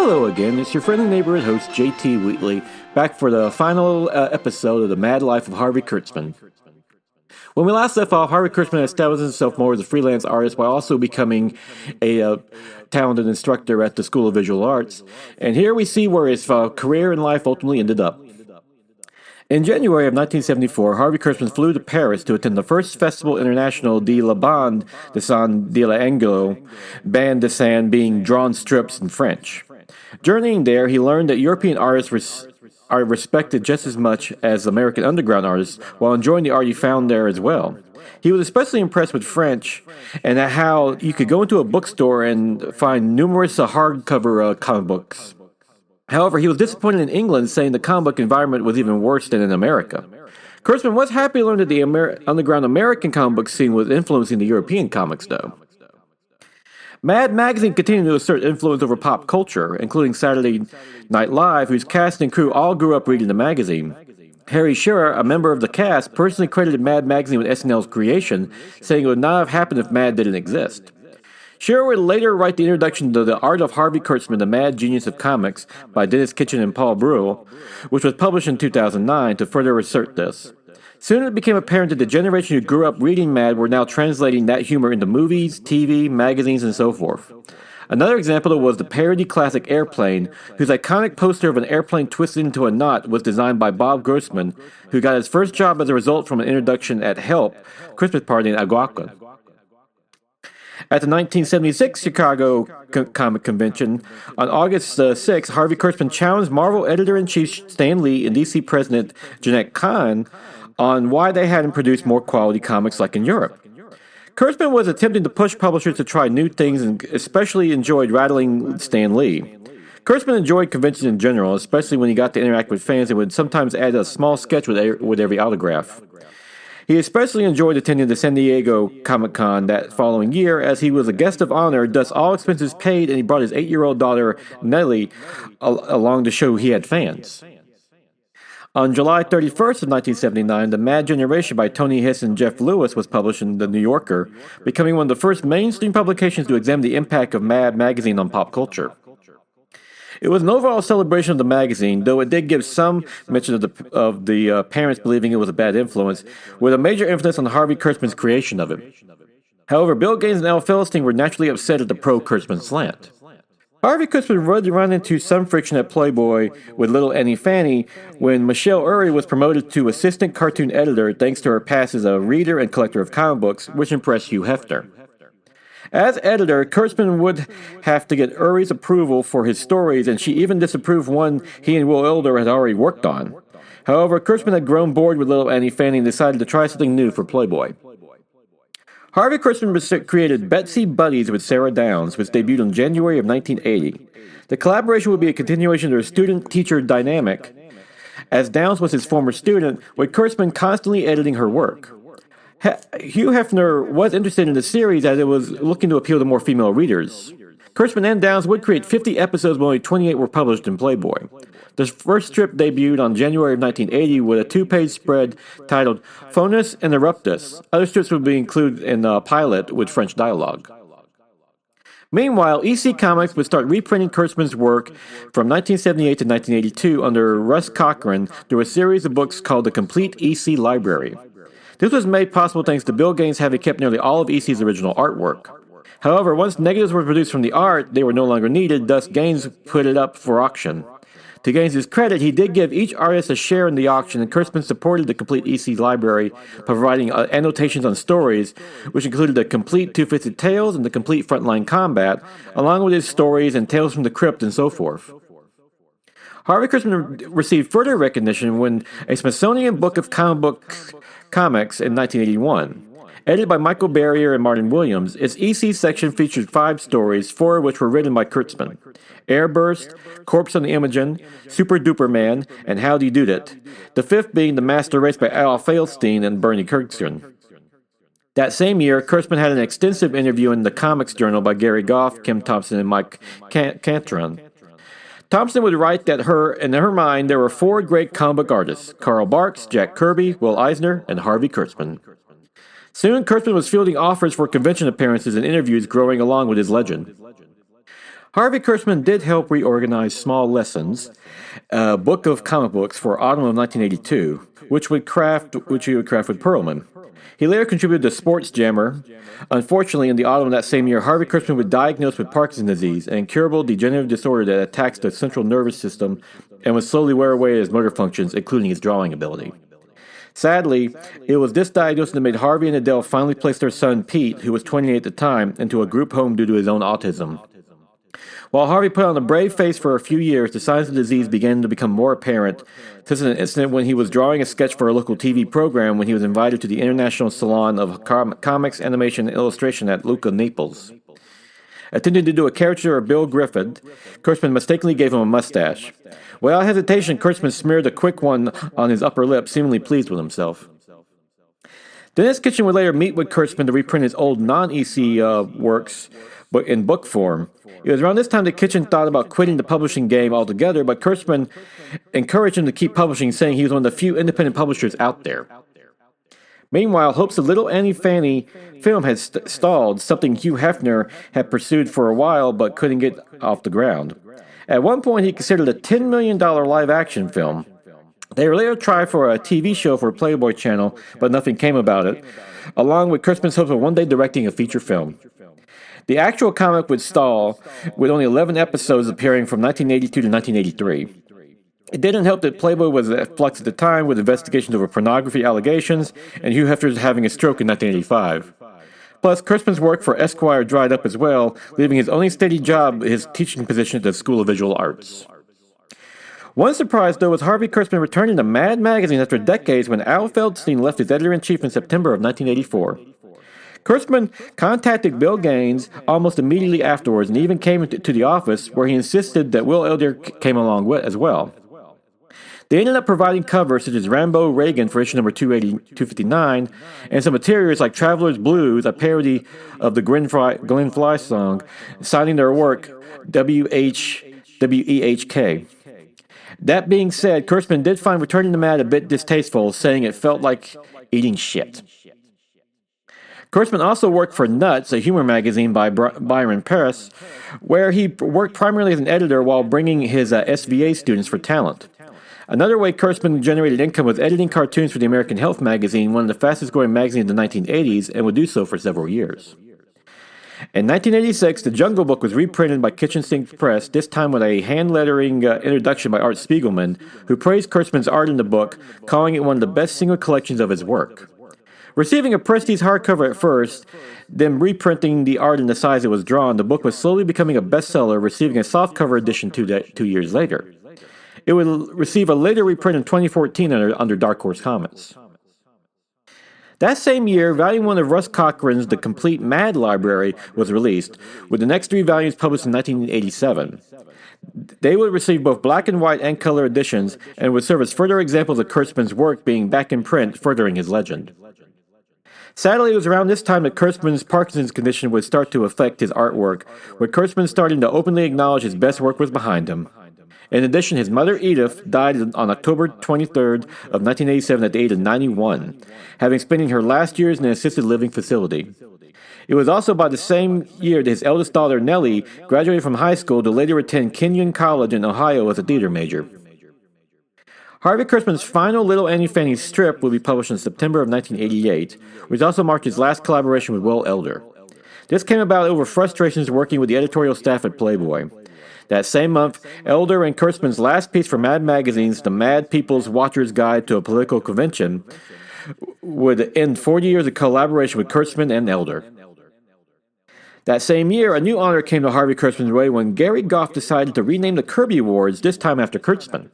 Hello again, it's your friendly neighborhood host JT Wheatley, back for the final episode of The Mad Life of Harvey Kurtzman. When we last left off, Harvey Kurtzman established himself more as a freelance artist while also becoming a talented instructor at the School of Visual Arts, and here we see where his career in life ultimately ended up. In January of 1974, Harvey Kurtzman flew to Paris to attend the first Festival International de la Bande dessin de l'Anglo, bande dessin being drawn strips in French. Journeying there, he learned that European artists are respected just as much as American underground artists, while enjoying the art he found there as well. He was especially impressed with French and at how you could go into a bookstore and find numerous hardcover comic books. However, he was disappointed in England, saying the comic book environment was even worse than in America. Kurtzman was happy to learn that the underground American comic book scene was influencing the European comics, though. Mad Magazine continued to assert influence over pop culture, including Saturday Night Live, whose cast and crew all grew up reading the magazine. Harry Shearer, a member of the cast, personally credited Mad Magazine with SNL's creation, saying it would not have happened if Mad didn't exist. Shearer would later write the introduction to The Art of Harvey Kurtzman, The Mad Genius of Comics by Dennis Kitchen and Paul Breuel, which was published in 2009 to further assert this. Soon it became apparent that the generation who grew up reading Mad were now translating that humor into movies, TV, magazines, and so forth. Another example was the parody classic Airplane, whose iconic poster of an airplane twisted into a knot was designed by Bob Grossman, who got his first job as a result from an introduction at Help, Christmas Party in Algonquin. At the 1976 Chicago Comic Convention, on August 6, Harvey Kurtzman challenged Marvel editor-in-chief Stan Lee and DC president Jeanette Kahn on why they hadn't produced more quality comics like in Europe. Kurtzman was attempting to push publishers to try new things and especially enjoyed rattling Stan Lee. Kurtzman enjoyed conventions in general, especially when he got to interact with fans and would sometimes add a small sketch with every autograph. He especially enjoyed attending the San Diego Comic-Con that following year, as he was a guest of honor, thus all expenses paid, and he brought his 8-year-old daughter, Nellie, along to show he had fans. On July 31st of 1979, The Mad Generation by Tony Hiss and Jeff Lewis was published in The New Yorker, becoming one of the first mainstream publications to examine the impact of Mad magazine on pop culture. It was an overall celebration of the magazine, though it did give some mention of the parents believing it was a bad influence, with a major emphasis on Harvey Kurtzman's creation of it. However, Bill Gaines and Al Felicity were naturally upset at the pro-Kurtzman slant. Harvey Kurtzman run into some friction at Playboy with Little Annie Fanny when Michelle Ury was promoted to assistant cartoon editor thanks to her past as a reader and collector of comic books, which impressed Hugh Hefner. As editor, Kurtzman would have to get Ury's approval for his stories, and she even disapproved one he and Will Elder had already worked on. However, Kurtzman had grown bored with Little Annie Fanny and decided to try something new for Playboy. Harvey Kurtzman created Betsy Buddies with Sarah Downs, which debuted in January of 1980. The collaboration would be a continuation of their student-teacher dynamic, as Downs was his former student, with Kurtzman constantly editing her work. Hugh Hefner was interested in the series as it was looking to appeal to more female readers. Kurtzman and Downs would create 50 episodes, but only 28 were published in Playboy. The first strip debuted on January of 1980 with a 2-page spread titled Phonus Interruptus. Other strips would be included in a pilot with French dialogue. Meanwhile, EC Comics would start reprinting Kurtzman's work from 1978 to 1982 under Russ Cochran through a series of books called The Complete EC Library. This was made possible thanks to Bill Gaines having kept nearly all of EC's original artwork. However, once negatives were produced from the art, they were no longer needed, thus Gaines put it up for auction. To Gaines' credit, he did give each artist a share in the auction, and Kurtzman supported the complete EC library, providing annotations on stories, which included the complete Two-Fisted Tales and the complete Frontline Combat, along with his stories and Tales from the Crypt and so forth. Harvey Kurtzman received further recognition when a Smithsonian Book of Comics in 1981. Edited by Michael Barrier and Martin Williams, its EC section featured 5 stories, 4 of which were written by Kurtzman: Airburst, Corpse on the Imogen, Super Duper Man, and Howdy Doed It, the 5th being The Master Race by Al Feilstein and Bernie Kurtzman. That same year, Kurtzman had an extensive interview in the Comics Journal by Gary Goff, Kim Thompson, and Mike Cantron. Thompson would write that in her mind, there were 4 great comic book artists: Carl Barks, Jack Kirby, Will Eisner, and Harvey Kurtzman. Soon, Kurtzman was fielding offers for convention appearances and interviews, growing along with his legend. Harvey Kurtzman did help reorganize Small Lessons, a book of comic books for autumn of 1982, which he would craft with Perlman. He later contributed to Sports Jammer. Unfortunately, in the autumn of that same year, Harvey Kurtzman was diagnosed with Parkinson's disease, an incurable degenerative disorder that attacks the central nervous system and would slowly wear away his motor functions, including his drawing ability. Sadly, it was this diagnosis that made Harvey and Adele finally place their son, Pete, who was 28 at the time, into a group home due to his own autism. While Harvey put on a brave face for a few years, the signs of the disease began to become more apparent. This is an incident when he was drawing a sketch for a local TV program when he was invited to the International Salon of Comics, Animation, and Illustration at Lucca, Naples. Attempting to do a caricature of Bill Griffin, Kurtzman mistakenly gave him a mustache. Without hesitation, Kurtzman smeared a quick one on his upper lip, seemingly pleased with himself. Dennis Kitchen would later meet with Kurtzman to reprint his old non-EC works, but in book form. It was around this time that Kitchen thought about quitting the publishing game altogether, but Kurtzman encouraged him to keep publishing, saying he was one of the few independent publishers out there. Meanwhile, hopes of Little Annie Fanny film had stalled, something Hugh Hefner had pursued for a while but couldn't get off the ground. At one point, he considered a $10 million live-action film. They were later tried for a TV show for Playboy Channel, but nothing came about it, along with Kurtzman's hopes of one day directing a feature film. The actual comic would stall, with only 11 episodes appearing from 1982 to 1983. It didn't help that Playboy was at flux at the time, with investigations over pornography allegations, and Hugh Hefner having a stroke in 1985. Plus, Kurtzman's work for Esquire dried up as well, leaving his only steady job his teaching position at the School of Visual Arts. One surprise, though, was Harvey Kurtzman returning to Mad magazine after decades when Al Feldstein left as editor-in-chief in September of 1984. Kurtzman contacted Bill Gaines almost immediately afterwards and even came to the office, where he insisted that Will Elder came along as well. They ended up providing covers such as Rambo Reagan for issue number 259, and some materials like Traveler's Blues, a parody of the Glenn Fly song, citing their work WEHK. That being said, Kurtzman did find returning to Mad a bit distasteful, saying it felt like eating shit. Kurtzman also worked for Nuts, a humor magazine by Byron Paris, where he worked primarily as an editor while bringing his SVA students for talent. Another way Kurtzman generated income was editing cartoons for the American Health magazine, one of the fastest-growing magazines in the 1980s, and would do so for several years. In 1986, The Jungle Book was reprinted by Kitchen Sink Press, this time with a hand-lettering introduction by Art Spiegelman, who praised Kurtzman's art in the book, calling it one of the best single collections of his work. Receiving a prestige hardcover at first, then reprinting the art in the size it was drawn, the book was slowly becoming a bestseller, receiving a softcover edition 2 years later. It would receive a later reprint in 2014 under Dark Horse Comics. That same year, Volume 1 of Russ Cochran's The Complete Mad Library was released, with the next 3 volumes published in 1987. They would receive both black and white and color editions, and would serve as further examples of Kurtzman's work being back in print, furthering his legend. Sadly, it was around this time that Kurtzman's Parkinson's condition would start to affect his artwork, with Kurtzman starting to openly acknowledge his best work was behind him. In addition, his mother Edith died on October 23rd of 1987 at the age of 91, having spent her last years in an assisted living facility. It was also by the same year that his eldest daughter Nellie graduated from high school to later attend Kenyon College in Ohio as a theater major. Harvey Kurtzman's final Little Annie Fanny strip will be published in September of 1988, which also marked his last collaboration with Will Elder. This came about over frustrations working with the editorial staff at Playboy. That same month, Elder and Kurtzman's last piece for Mad Magazine's The Mad People's Watcher's Guide to a Political Convention would end 40 years of collaboration with Kurtzman and Elder. That same year, a new honor came to Harvey Kurtzman's way when Gary Goff decided to rename the Kirby Awards, this time after Kurtzman.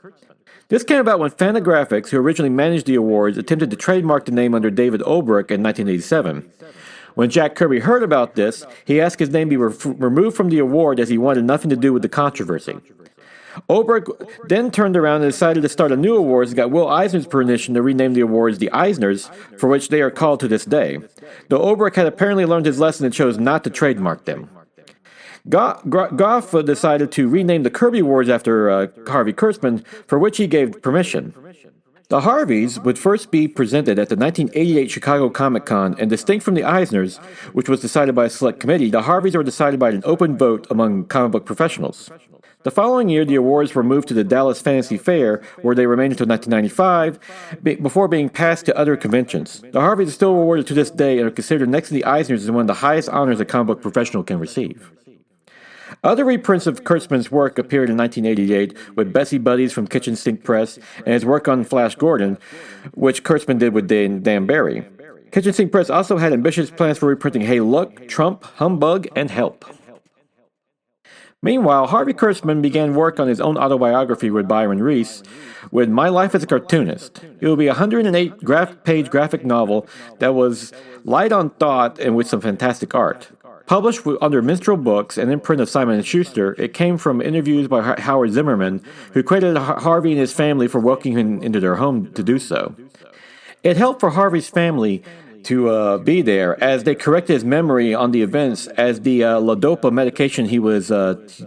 This came about when Fantagraphics, who originally managed the awards, attempted to trademark the name under David Olbrich in 1987. When Jack Kirby heard about this, he asked his name be removed from the award as he wanted nothing to do with the controversy. Olbrich then turned around and decided to start a new awards and got Will Eisner's permission to rename the awards the Eisners, for which they are called to this day, though Olbrich had apparently learned his lesson and chose not to trademark them. Goff decided to rename the Kirby Awards after Harvey Kurtzman, for which he gave permission. The Harveys would first be presented at the 1988 Chicago Comic-Con, and distinct from the Eisners, which was decided by a select committee, the Harveys were decided by an open vote among comic book professionals. The following year, the awards were moved to the Dallas Fantasy Fair, where they remained until 1995, before being passed to other conventions. The Harveys are still awarded to this day and are considered next to the Eisners as one of the highest honors a comic book professional can receive. Other reprints of Kurtzman's work appeared in 1988 with Bessie Buddies from Kitchen Sink Press and his work on Flash Gordon, which Kurtzman did with Dan Barry. Kitchen Sink Press also had ambitious plans for reprinting Hey Look, Trump, Humbug, and Help. Meanwhile, Harvey Kurtzman began work on his own autobiography with Byron Reese with My Life as a Cartoonist. It will be a 108-page graphic novel that was light on thought and with some fantastic art. Published under Minstrel Books and in print of Simon & Schuster, it came from interviews by Howard Zimmerman, who credited Harvey and his family for welcoming him into their home to do so. It helped for Harvey's family to be there, as they corrected his memory on the events, as the Levodopa medication he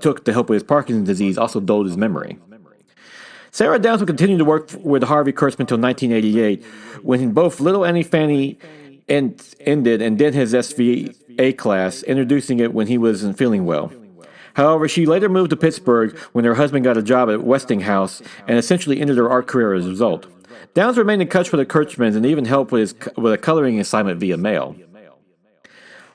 took to help with his Parkinson's disease also dulled his memory. Sarah Downs would continue to work with Harvey Kurtzman until 1988, when both Little Annie Fanny ended and then his SVA class, introducing it when he wasn't feeling well. However, she later moved to Pittsburgh when her husband got a job at Westinghouse and essentially ended her art career as a result. Downs remained in touch with the Kurtzmans and even helped with a coloring assignment via mail.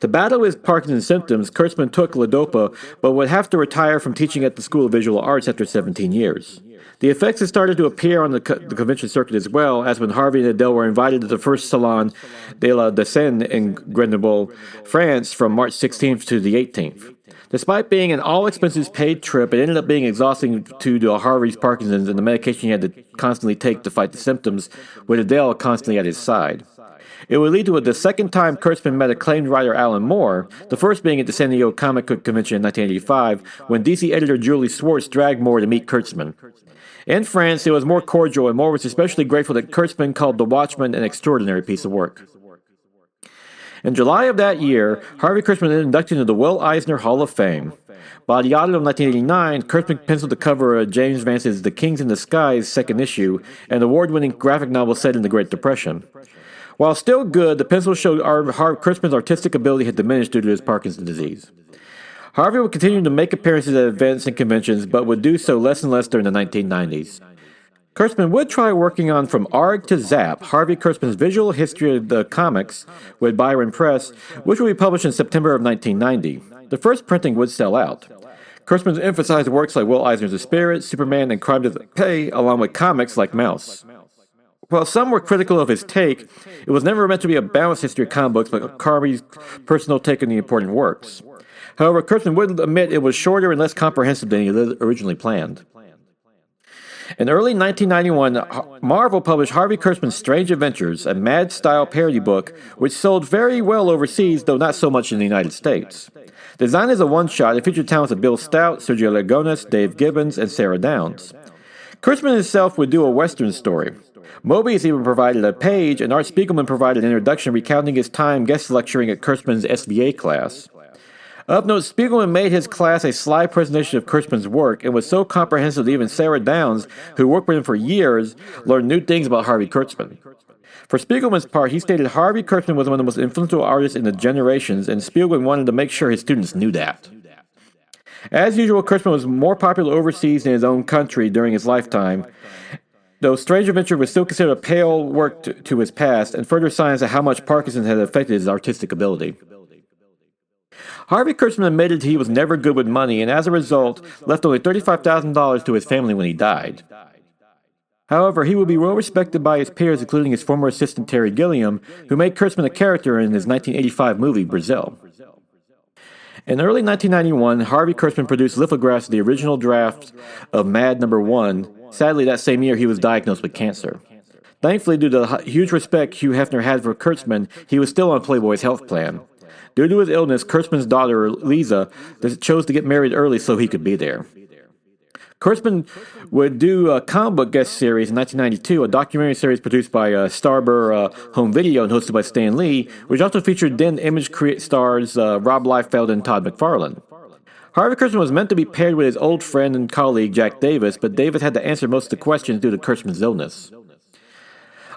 To battle his Parkinson's symptoms, Kurtzman took Levodopa, but would have to retire from teaching at the School of Visual Arts after 17 years. The effects had started to appear on the convention circuit as well, as when Harvey and Adele were invited to the first Salon de la Descente in Grenoble, France, from March 16th to the 18th. Despite being an all-expenses-paid trip, it ended up being exhausting due to Harvey's Parkinson's and the medication he had to constantly take to fight the symptoms, with Adele constantly at his side. It would lead to the second time Kurtzman met acclaimed writer Alan Moore, the first being at the San Diego Comic Book Convention in 1985, when DC editor Julie Swartz dragged Moore to meet Kurtzman. In France, it was more cordial, and Moore was especially grateful that Kurtzman called The Watchmen an extraordinary piece of work. In July of that year, Harvey Kurtzman was inducted into the Will Eisner Hall of Fame. By the autumn of 1989, Kurtzman penciled the cover of James Vance's The Kings in the Sky's second issue, an award-winning graphic novel set in the Great Depression. While still good, the pencil showed Kurtzman's artistic ability had diminished due to his Parkinson's disease. Harvey would continue to make appearances at events and conventions, but would do so less and less during the 1990s. Kurtzman would try working on From Arg to Zap, Harvey Kurtzman's visual history of the comics with Byron Press, which would be published in September of 1990. The first printing would sell out. Kurtzman emphasized works like Will Eisner's The Spirit, Superman, and Crime Doesn't Pay, along with comics like Mouse. While some were critical of his take, it was never meant to be a balanced history of comic books, but Harvey's personal take on the important works. However, Kurtzman would admit it was shorter and less comprehensive than he originally planned. In early 1991, Marvel published Harvey Kurtzman's Strange Adventures, a mad-style parody book, which sold very well overseas, though not so much in the United States. Designed as a one-shot, it featured talents of Bill Stout, Sergio Leones, Dave Gibbons, and Sarah Downs. Kurtzman himself would do a Western story. Mobius even provided a page, and Art Spiegelman provided an introduction recounting his time guest lecturing at Kurtzman's SVA class. Of note, Spiegelman made his class a slide presentation of Kurtzman's work and was so comprehensive that even Sarah Downs, who worked with him for years, learned new things about Harvey Kurtzman. For Spiegelman's part, he stated Harvey Kurtzman was one of the most influential artists in the generations, and Spiegelman wanted to make sure his students knew that. As usual, Kurtzman was more popular overseas than his own country during his lifetime, though Strange Adventure was still considered a pale work to his past, and further signs of how much Parkinson had affected his artistic ability. Harvey Kurtzman admitted he was never good with money, and as a result, left only $35,000 to his family when he died. However, he would be well respected by his peers, including his former assistant Terry Gilliam, who made Kurtzman a character in his 1985 movie, Brazil. In early 1991, Harvey Kurtzman produced lithographs of the original draft of Mad No. 1. Sadly, that same year, he was diagnosed with cancer. Thankfully, due to the huge respect Hugh Hefner had for Kurtzman, he was still on Playboy's health plan. Due to his illness, Kurtzman's daughter, Lisa, chose to get married early so he could be there. Kurtzman would do a comic book guest series in 1992, a documentary series produced by Starbur Home Video and hosted by Stan Lee, which also featured then Image stars Rob Liefeld and Todd McFarlane. Harvey Kurtzman was meant to be paired with his old friend and colleague Jack Davis, but Davis had to answer most of the questions due to Kurtzman's illness.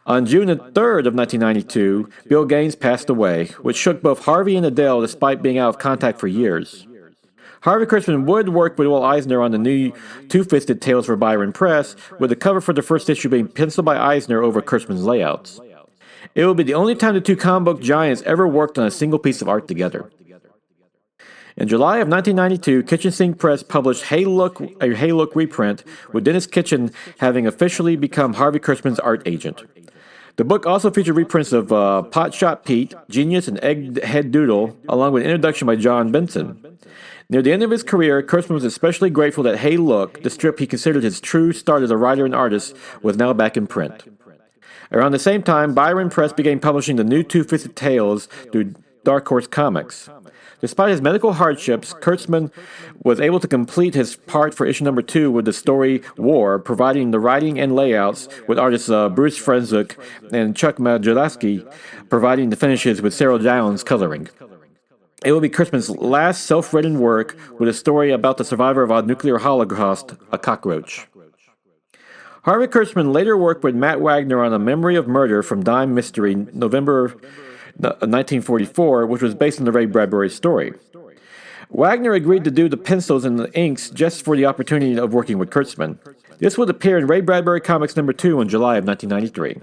On June the 3rd of 1992, Bill Gaines passed away, which shook both Harvey and Adele despite being out of contact for years. Harvey Kurtzman would work with Will Eisner on the new Two-Fisted Tales for Byron Press, with the cover for the first issue being penciled by Eisner over Kurtzman's layouts. It would be the only time the two comic book giants ever worked on a single piece of art together. In July of 1992, Kitchen Sink Press published a Hey Look reprint, with Dennis Kitchen having officially become Harvey Kurtzman's art agent. The book also featured reprints of Potshot Pete, Genius, and Egghead Doodle, along with an introduction by John Benson. Near the end of his career, Kurtzman was especially grateful that Hey Look, the strip he considered his true start as a writer and artist, was now back in print. Around the same time, Byron Press began publishing the new Two-Fisted Tales through Dark Horse Comics. Despite his medical hardships, Kurtzman was able to complete his part for issue number 2 with the story War, providing the writing and layouts, with artists Bruce Frenzuk and Chuck Majelasky providing the finishes with Cyril Downs coloring. It will be Kurtzman's last self-written work, with a story about the survivor of a nuclear holocaust, a cockroach. Harvey Kurtzman later worked with Matt Wagner on A Memory of Murder from Dime Mystery, November 1944, which was based on the Ray Bradbury story. Wagner agreed to do the pencils and the inks just for the opportunity of working with Kurtzman. This would appear in Ray Bradbury Comics number 2 in July of 1993.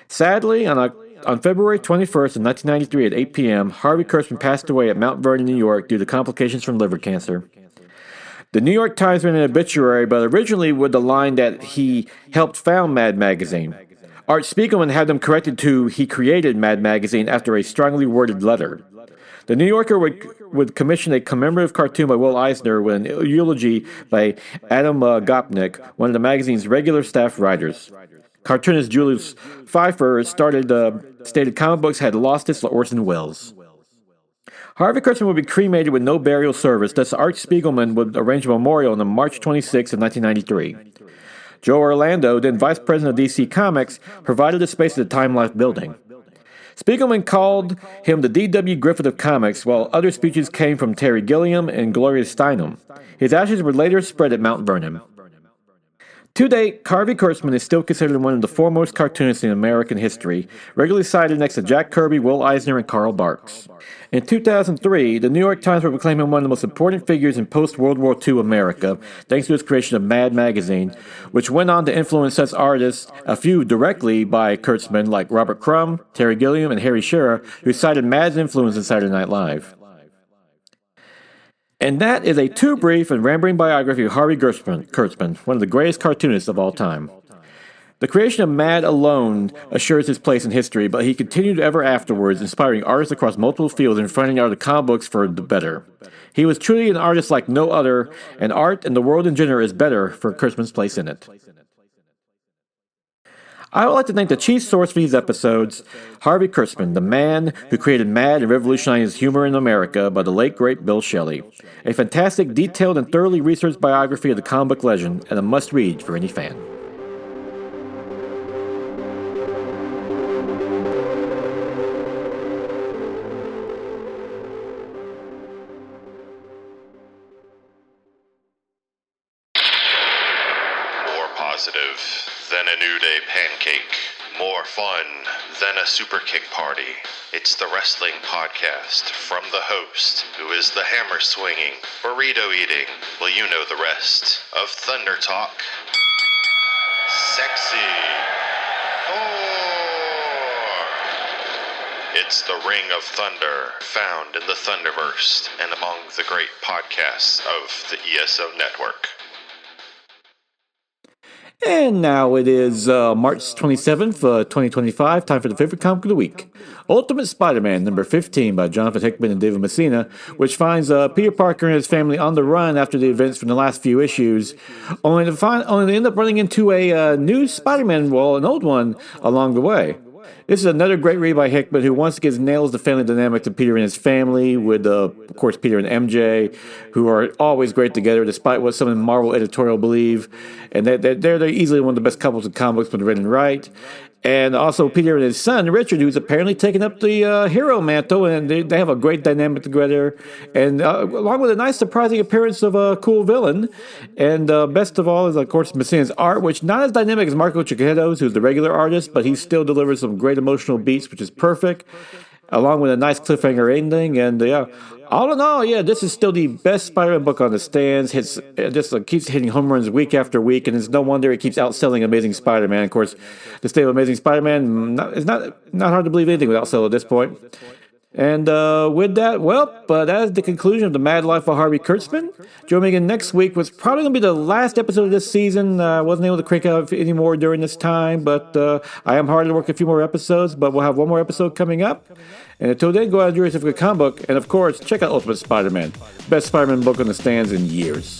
Sadly, on February 21st of 1993 at 8 p.m., Harvey Kurtzman passed away at Mount Vernon, New York, due to complications from liver cancer. The New York Times ran an obituary, but originally with the line that he helped found Mad Magazine. Art Spiegelman had them corrected to "he created Mad Magazine" after a strongly worded letter. The New Yorker would commission a commemorative cartoon by Will Eisner with an eulogy by Adam Gopnik, one of the magazine's regular staff writers. Cartoonist Julius Pfeiffer stated comic books had lost its Orson Welles. Harvey Kurtzman would be cremated with no burial service, thus Art Spiegelman would arrange a memorial on March 26 of 1993. Joe Orlando, then vice president of DC Comics, provided the space at the Time Life building. Spiegelman called him the D.W. Griffith of comics, while other speeches came from Terry Gilliam and Gloria Steinem. His ashes were later spread at Mount Vernon. To date, Harvey Kurtzman is still considered one of the foremost cartoonists in American history, regularly cited next to Jack Kirby, Will Eisner, and Karl Barks. In 2003, the New York Times would proclaim him one of the most important figures in post-World War II America, thanks to his creation of Mad Magazine, which went on to influence such artists, a few directly by Kurtzman, like Robert Crumb, Terry Gilliam, and Harry Shearer, who cited Mad's influence in Saturday Night Live. And that is a too brief and rambling biography of Harvey Kurtzman, one of the greatest cartoonists of all time. The creation of Mad alone assures his place in history, but he continued ever afterwards, inspiring artists across multiple fields and finding out the comic books for the better. He was truly an artist like no other, and art and the world in general is better for Kurtzman's place in it. I would like to thank the chief source for these episodes, Harvey Kurtzman, the man who created Mad and revolutionized humor in America, by the late great Bill Shelley. A fantastic, detailed, and thoroughly researched biography of the comic book legend, and a must-read for any fan. More positive than a New Day pancake. More fun than a super kick party. It's the wrestling podcast from the host, who is the hammer swinging, burrito eating, well, you know the rest, of Thunder Talk. Sexy Thor. It's the Ring of Thunder, found in the Thunderverse and among the great podcasts of the ESO network. And now it is March 27th, 2025, time for the favorite comic of the week. Ultimate Spider-Man, number 15 by Jonathan Hickman and David Messina, which finds Peter Parker and his family on the run after the events from the last few issues, only to end up running into a new Spider-Man, well, an old one, along the way. This is another great read by Hickman, who once again nails the family dynamics of Peter and his family, with, of course, Peter and MJ, who are always great together, despite what some in Marvel editorial believe. And they're easily one of the best couples in comics when written right. And also Peter and his son, Richard, who's apparently taken up the hero mantle, and they have a great dynamic together. And along with a nice surprising appearance of a cool villain. And best of all is, of course, Messina's art, which not as dynamic as Marco Cicchetta's, who's the regular artist, but he still delivers some great emotional beats, which is perfect, along with a nice cliffhanger ending. And all in all, this is still the best Spider-Man book on the stands. Keeps hitting home runs week after week, and it's no wonder it keeps outselling Amazing Spider-Man. Of course, the state of Amazing Spider-Man, it's not hard to believe anything would outsell at this point. And with that, that is the conclusion of the Mad Life of Harvey Kurtzman. Join me again next week. Was probably going to be the last episode of this season. I wasn't able to crank out any more during this time, but I am hard to work a few more episodes, but we'll have one more episode coming up. And until then, go out and enjoy yourself a comic book. And of course, check out Ultimate Spider-Man. Best Spider-Man book on the stands in years.